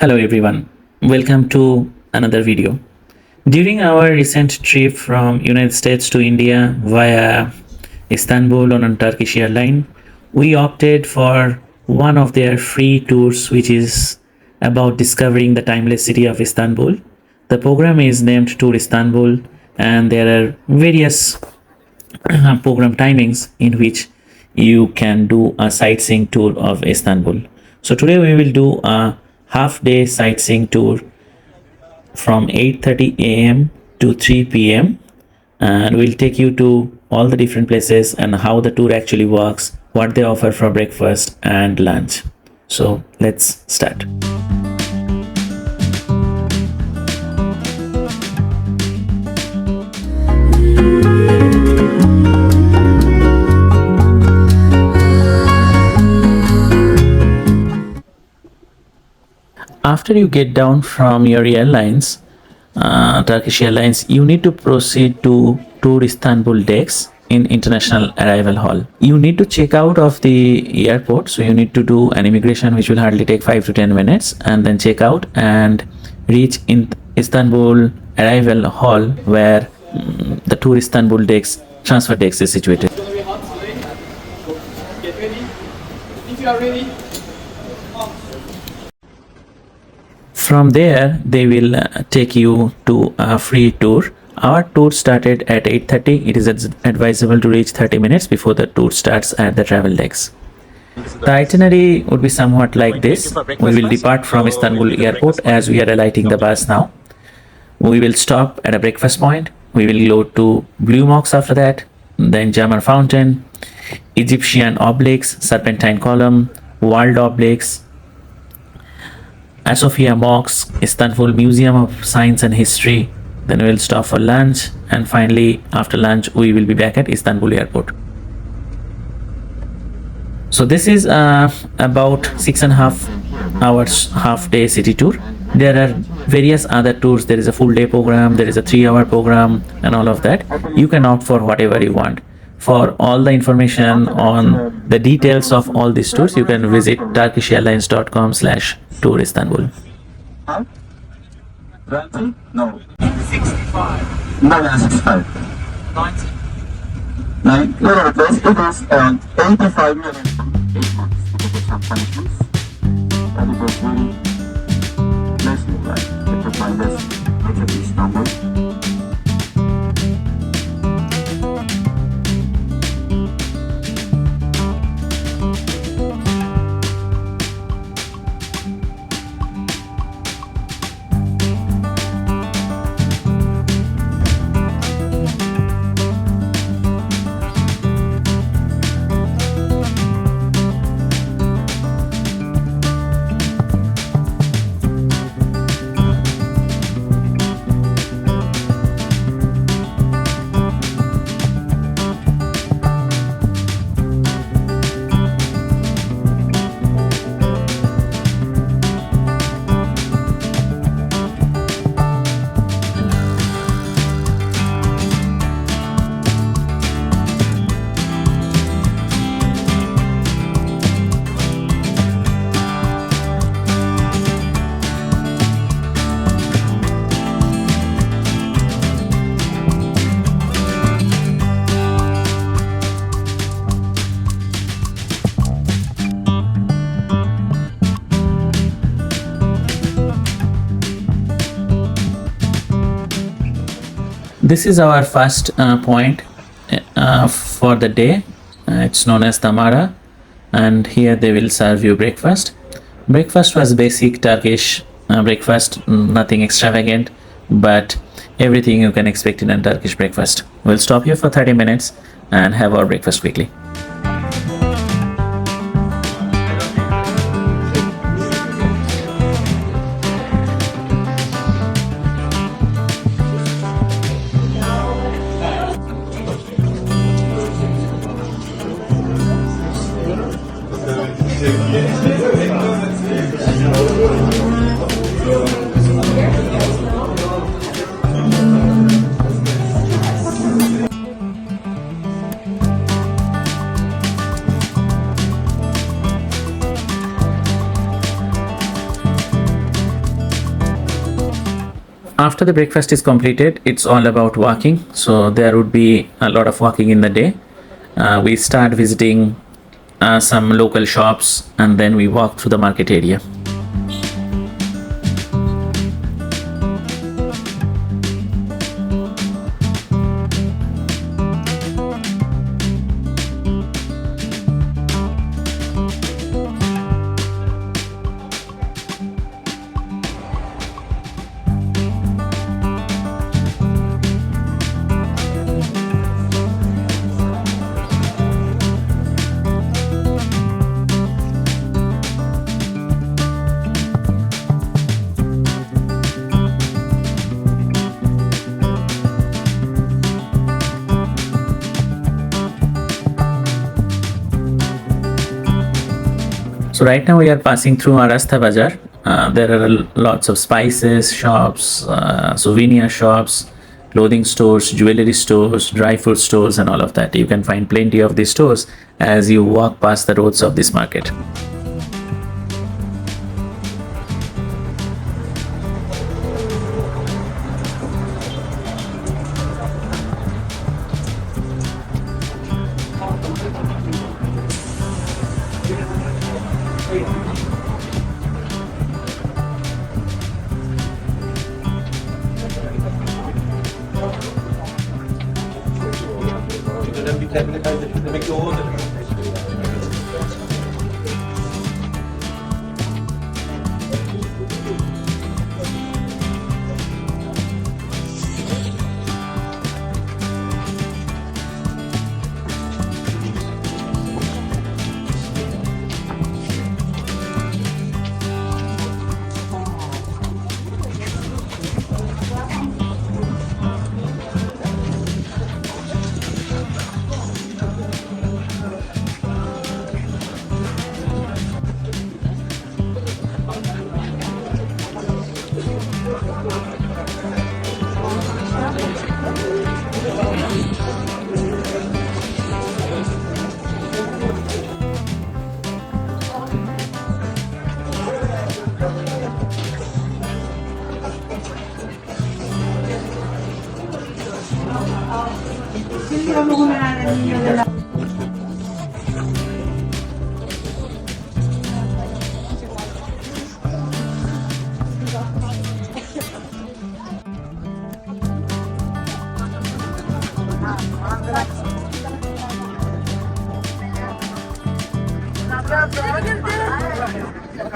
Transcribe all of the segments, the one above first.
Hello everyone, welcome to another video. During our recent trip from United States to India via Istanbul on Turkish Airlines, we opted for one of their free tours which is about discovering the timeless city of Istanbul. The program is named Touristanbul and there are various program timings in which you can do a sightseeing tour of Istanbul. So today we will do a half-day sightseeing tour from 8:30 a.m. to 3 p.m. and we'll take you to all the different places and how the tour actually works, what they offer for breakfast and lunch. So let's start. After you get down from your airlines, Turkish Airlines, you need to proceed to Touristanbul decks in International Arrival Hall. You need to check out of the airport, so you need to do an immigration which will hardly take 5 to 10 minutes and then check out and reach in Istanbul Arrival Hall where the Touristanbul decks, transfer decks is situated. It's gonna be hot today. Get ready. If you are ready. From there, they will take you to a free tour. Our tour started at 8:30. It is advisable to reach 30 minutes before the tour starts at the travel decks. The itinerary would be somewhat like this. We will depart from Istanbul airport as we are alighting the bus now. We will stop at a breakfast point. We will go to Blue Mosque after that, then German Fountain, Egyptian Obelisks, Serpentine Column, World Obelisks, Asofia Mosque, Istanbul Museum of Science and History. Then we will stop for lunch and finally after lunch we will be back at Istanbul airport. So this is about 6.5 hours half-day city tour. There are various other tours. There is a full day program, there is a 3-hour program and all of that. You can opt for whatever you want. For all the information on the details of all these tours, you can visit turkishairlines.com/touristanbul. 20? No. 65. No, 65. 90. 9 kilometers. It is around 85 minutes. 8 months to get some punishments. And it was very blessing, right? It was my blessing. I took Istanbul. This is our first point for the day. It's known as Tamara and here they will serve you breakfast. Breakfast was basic Turkish breakfast, nothing extravagant, but everything you can expect in a Turkish breakfast. We'll stop here for 30 minutes and have our breakfast quickly. After the breakfast is completed, it's all about walking. So there would be a lot of walking in the day. We start visiting some local shops and then we walk through the market area. So right now we are passing through Arasta Bazaar. There are lots of spices shops, souvenir shops, clothing stores, jewelry stores, dry fruit stores and all of that. You can find plenty of these stores as you walk past the roads of this market. Bir kendini kaybetmiş. Demek ki o odur.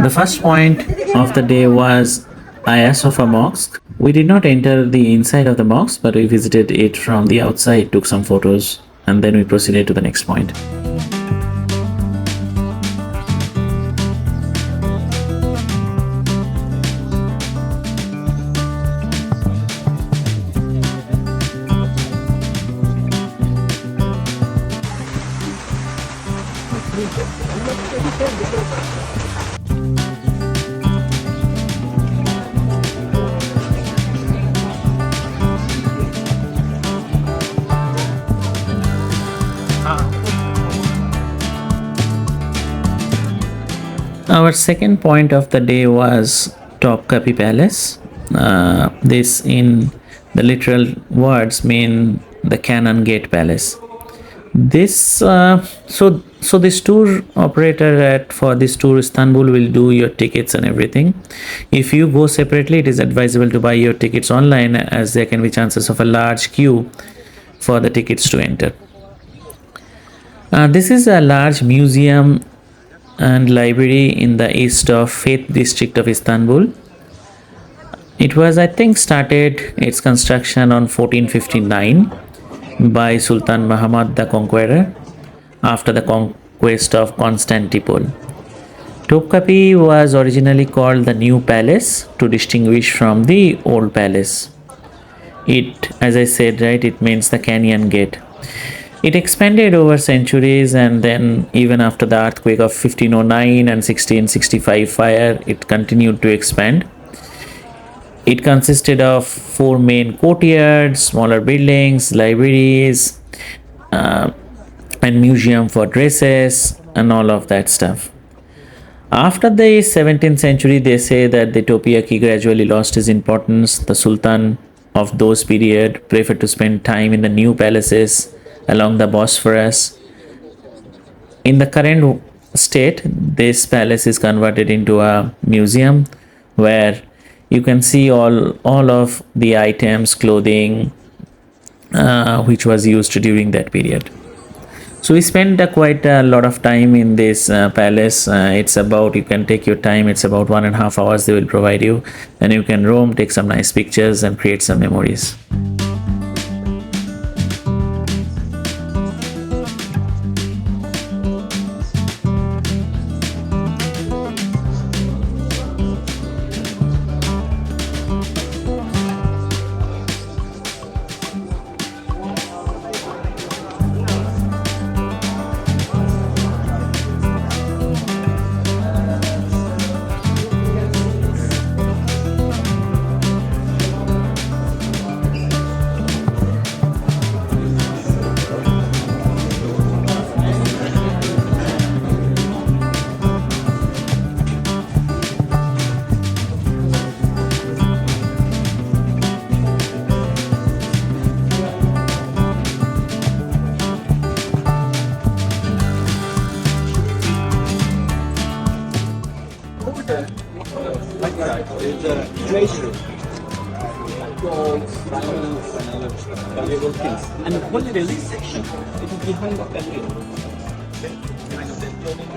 The first point of the day was Ayia Sofa Mosque. We did not enter the inside of the mosque, but we visited it from the outside, took some photos, and then we proceeded to the next point. Our second point of the day was Topkapi Palace. This, in the literal words, mean the Cannon Gate Palace. This this tour operator for this tour Istanbul will do your tickets and everything. If you go separately, it is advisable to buy your tickets online, as there can be chances of a large queue for the tickets to enter. This is a large museum and library in the east of Faith district of Istanbul. It was, I think, started its construction on 1459 by Sultan Muhammad the Conqueror after the conquest of Constantinople. Topkapi was originally called the New Palace to distinguish from the Old Palace. It, as I said, right, it means the Canyon Gate. It expanded over centuries, and then even after the earthquake of 1509 and 1665 fire, it continued to expand. It consisted of 4 main courtyards, smaller buildings, libraries, and museum for dresses, and all of that stuff. After the 17th century, they say that the Topiaki gradually lost its importance. The Sultan of those period preferred to spend time in the new palaces along the Bosphorus. In the current state, this palace is converted into a museum where you can see all of the items, clothing, which was used during that period. So we spent quite a lot of time in this palace. It's about, you can take your time, it's about 1.5 hours they will provide you, and you can roam, take some nice pictures and create some memories. It's a treasure. Gold, diamonds, and valuable things. And the holiday list section, it is behind that building. Behind the building.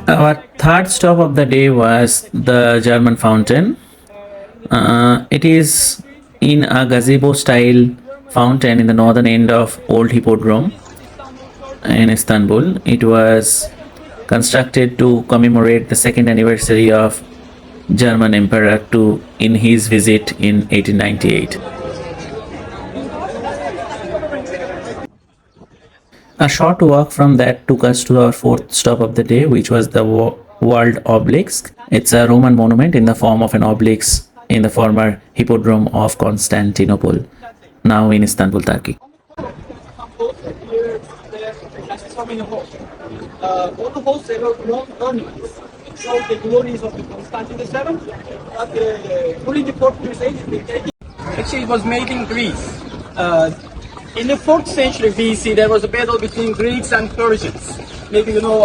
Our third stop of the day was the German fountain. It is in a gazebo style fountain in the northern end of Old Hippodrome in Istanbul. It was constructed to commemorate the second anniversary of German Emperor II in his visit in 1898. A short walk from that took us to our fourth stop of the day, which was the World Obelisk. It's a Roman monument in the form of an obelisk in the former Hippodrome of Constantinople, now in Istanbul, Turkey. All the hosts they were known ornaments. It showed the glories of the Constantine VII, but during the Portuguese age, actually it was made in Greece. In the 4th century BC, there was a battle between Greeks and Persians. Maybe you know.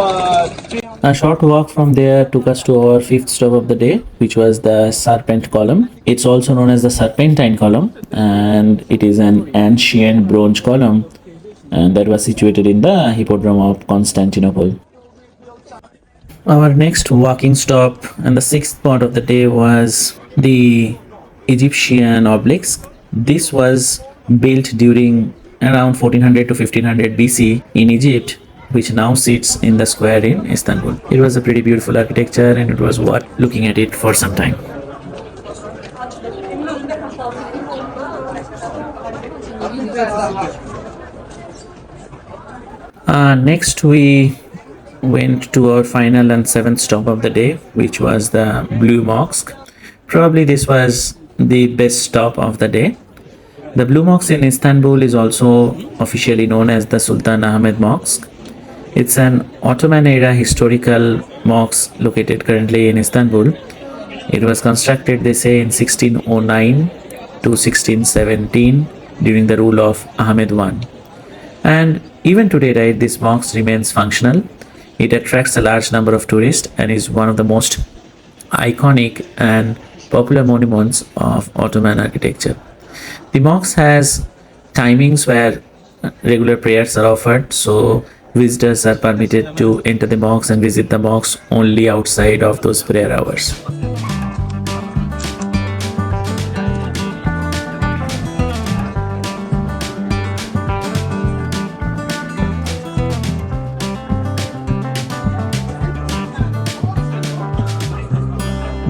A short walk from there took us to our fifth stop of the day, which was the Serpent Column. It's also known as the Serpentine Column, and it is an ancient bronze column and that was situated in the Hippodrome of Constantinople. Our next walking stop and the sixth part of the day was the Egyptian obelisk. This was built during around 1400 to 1500 BC in Egypt, which now sits in the square in Istanbul. It was a pretty beautiful architecture and it was worth looking at it for some time. Next we went to our final and seventh stop of the day, which was the Blue Mosque. Probably this was the best stop of the day. The Blue Mosque in Istanbul is also officially known as the Sultan Ahmed Mosque. It's an Ottoman era historical mosque located currently in Istanbul. It was constructed, they say, in 1609 to 1617 during the rule of Ahmed I. And even today, right, this mosque remains functional. It attracts a large number of tourists and is one of the most iconic and popular monuments of Ottoman architecture. The mosque has timings where regular prayers are offered, so visitors are permitted to enter the mosque and visit the mosque only outside of those prayer hours.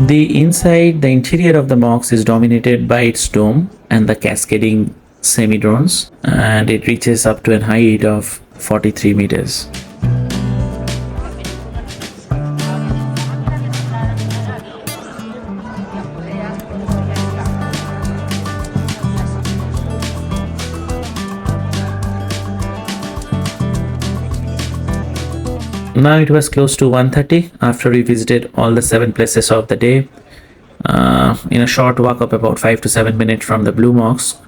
The interior of the mosque is dominated by its dome and the cascading semi-drones, and it reaches up to a height of 43 meters. Now it was close to 1:30 after we visited all the 7 places of the day. In a short walk of about 5 to 7 minutes from the Blue Mosque,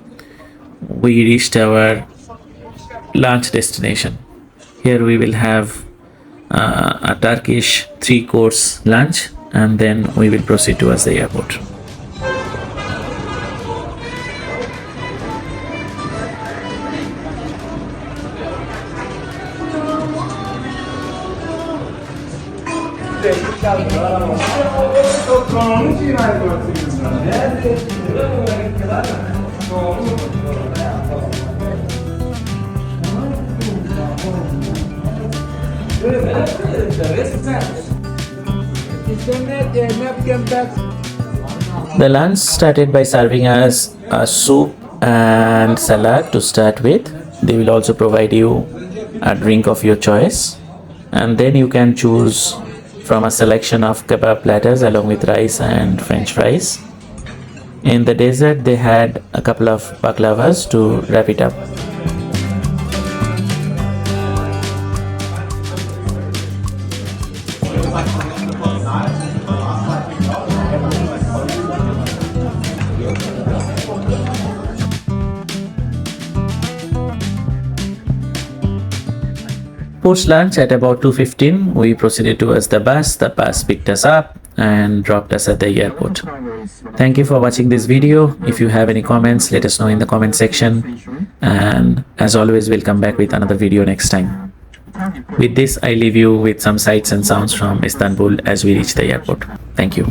we reached our lunch destination. Here we will have a Turkish 3-course lunch and then we will proceed towards the airport. The lunch started by serving us a soup and salad to start with. They will also provide you a drink of your choice, and then you can choose from a selection of kebab platters along with rice and french fries. In the dessert, they had a couple of baklavas to wrap it up. Post lunch at about 2:15, we proceeded towards the bus. The bus picked us up and dropped us at the airport. Thank you for watching this video. If you have any comments, let us know in the comment section. And as always, we'll come back with another video next time. With this, I leave you with some sights and sounds from Istanbul as we reach the airport. Thank you.